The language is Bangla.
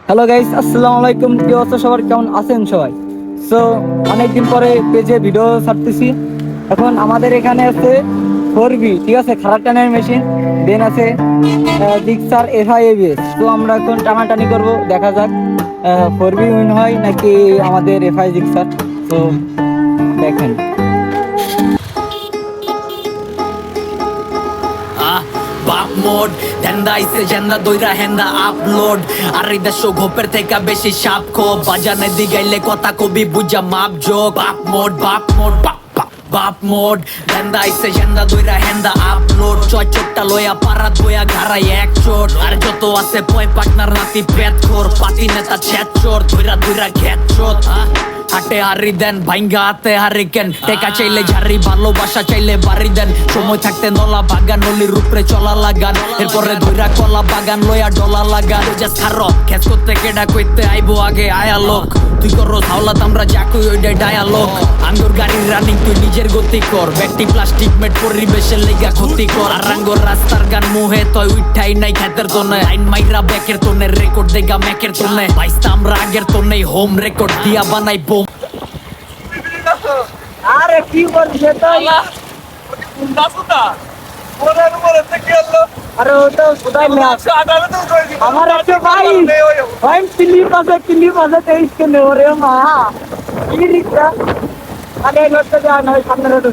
হ্যালো গাইস, আসসালামু আলাইকুম। কি অবস্থা সবার, কেমন আছেন সবাই? সো অনেকদিন পরে পেজে ভিডিও ছাড়তেছি। এখন আমাদের এখানে আছে 4B, ঠিক আছে, খারাপ টানের মেশিন। দেন আছে জিক্সার FI ABS। তো আমরা এখন টানাটানি করব, দেখা যাক 4B উইন হয় নাকি আমাদের FI জিক্সার। তো দেখেন। বাপ মোড ধ্যান্দা আইছে জেন্দা দইরা হেন্দা আপলোড আর এই দেশ গোপের থেকে বেশি সাপ খো বাজানে দিগাইলে কথা কবি বুঝা মাপ যোগ বাপ মোড ধ্যান্দা আইছে জেন্দা দইরা হেন্দা আপলোড ছয় চোটটা লয়া পারা দইয়া ঘাড়াই এক চোট আর যত আছে পয় পার্টনার নাতি পেট খোর পাতি নেতা ছেট চোর দইরা ঘেট চোট হাটে হারি দেন ভাইঙ্গা হাতে হারিকেন টেকা চাইলে ঝাড়ি ভালোবাসা চাইলে বাড়ি দেন সময় থাকতে নলা বাগান নলির উপরে চলা লাগান এরপরে ধইরা কলা বাগান লয়া ডলা লাগান জাস্ট খারো খেস করতে কেডা কইতে আইবো আগে আয়া লোক তুই করো হাওলাত আমরা যা কই ওইটাই ডায়ালগ আঙ্গুর গাড়ির রানিং তুই নিজের গতি কর ব্যক্তি প্লাস্টিক মেট পরিবেশের লেগা ক্ষতি কর আর আঙ্গুর রাস্তার গান মুহে তয় উঠাই নাই খেতের তোনে আইন মাইরা ব্যাকের তোনে রেকর্ড দেগা ম্যাকের তোনে বাইস্তা আমরা আগের তোনে হোম রেকর্ড দিয়া বানাই বোম। আরে কি করছে তো? আরে ওটা কোথায় না, আমার একটা ভাই ভাই ক্লিপ আছে 23 কেন ওরে মা কি রিক্সা আরে লোকটা যা নয় সামনে রোড